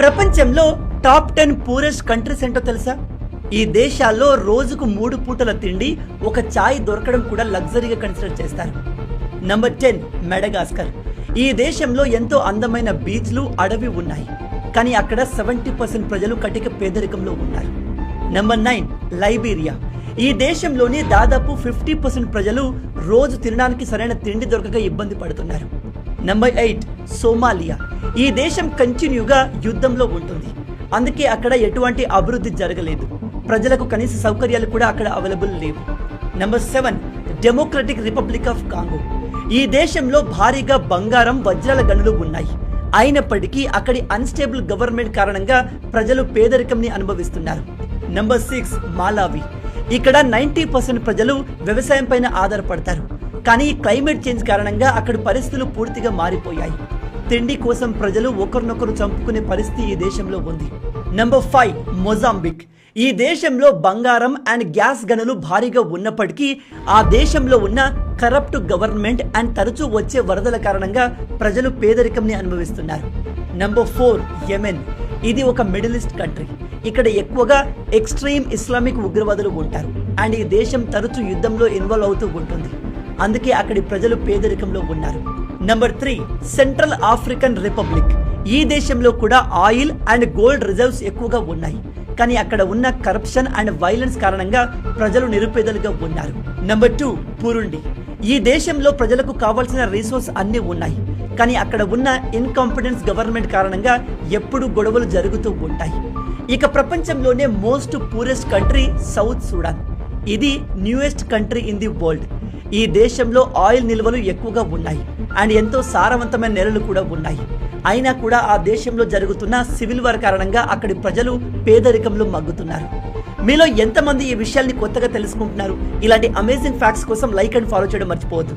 ప్రపంచంలో top 10 poorest countries ఏంటో తెలుసా? ఈ దేశాల్లో రోజుకు 3 పూటల తిండి, ఒక చాయ్ దొరకడం కూడా లగ్జరీగా కన్సిడర్ చేస్తారు. Number 10 Madagascar. ఈ దేశంలో ఎంతో అందమైన బీచ్లు, అడవి ఉన్నాయి. కానీ అక్కడ 70% ప్రజలు కటిక పేదరికంలో ఉన్నారు. Number 9 Liberia. ఈ దేశంలోని దాదాపు 50% ప్రజలు రోజు తినడానికి సరైన తిండి దొరకక ఇబ్బంది పడుతున్నారు. Number 8 Somalia. ఈ దేశం కంటిన్యూగా యుద్ధంలో ఉంటుంది. అందుకే అక్కడ ఎటువంటి అభివృద్ధి జరగలేదు. ప్రజలకు కనీస సౌకర్యాలు కూడా అక్కడ అవైలబుల్ లేవు. Number 7 democratic republic of Congo. ఈ దేశంలో భారీగా బంగారం, వజ్రాల గనులు ఉన్నాయి. అయినప్పటికీ అక్కడి అన్స్టేబుల్ గవర్నమెంట్ కారణంగా ప్రజలు పేదరికంని అనుభవిస్తున్నారు. Number 6 Malawi. ఇక్కడ 90% ప్రజలు వ్యవసాయం పైన ఆధారపడతారు. కానీ క్లైమేట్ చేంజ్ కారణంగా అక్కడ పరిస్థితులు పూర్తిగా మారిపోయాయి. తిండి కోసం ప్రజలు ఒకరినొకరు చంపుకునే పరిస్థితి ఈ దేశంలో ఉంది. Number 5 Mozambique. ఈ దేశంలో బంగారం అండ్ గ్యాస్ గనులు భారీగా ఉన్నప్పటికీ ఆ దేశంలో ఉన్న కరప్ట్ గవర్నమెంట్ అండ్ తరచూ వచ్చే వరదల కారణంగా ప్రజలు పేదరికంని అనుభవిస్తున్నారు. Number 4 Yemen. ఇది ఒక మిడిల్ ఈస్ట్ కంట్రీ. ఇక్కడ ఎక్కువగా ఎక్స్ట్రీమ్ ఇస్లామిక్ ఉగ్రవాదులు ఉంటారు అండ్ ఈ దేశం తరచూ యుద్ధంలో ఇన్వాల్వ్ అవుతూ ఉంటుంది. అందుకే అక్కడి ప్రజలు పేదరికంలో ఉన్నారు. Number 3 central African republic. ఈ దేశంలో కూడా ఆయిల్ అండ్ గోల్డ్ రిజర్వ్స్ ఎక్కువగా ఉన్నాయి. కానీ అక్కడ ఉన్న కరప్షన్ అండ్ వైలెన్స్ కారణంగా ప్రజలు నిరుపేదలుగా ఉన్నారు. Number 2 Burundi. ఈ దేశంలో ప్రజలకు కావాల్సిన రిసోర్స్ అన్నీ ఉన్నాయి. కానీ అక్కడ ఉన్న ఇన్కాంపిటెన్స్ గవర్నమెంట్ కారణంగా ఎప్పుడూ గొడవలు జరుగుతూ ఉంటాయి. ఇక ప్రపంచంలోనే most poorest country South Sudan. ఇది newest country in the world. ఈ దేశంలో ఆయిల్ నిల్వలు ఎక్కువగా ఉన్నాయి అండ్ ఎంతో సారవంతమైన నెలలు కూడా ఉన్నాయి. అయినా కూడా ఆ దేశంలో జరుగుతున్న సివిల్ వార్ కారణంగా అక్కడి ప్రజలు పేదరికంలో మగ్గుతున్నారు. మీలో ఎంతమంది ఈ విషయాల్ని కొత్తగా తెలుసుకుంటున్నారు? ఇలాంటి అమేజింగ్ ఫ్యాక్ట్స్ కోసం లైక్ అండ్ ఫాలో చేయడం మర్చిపోవద్దు.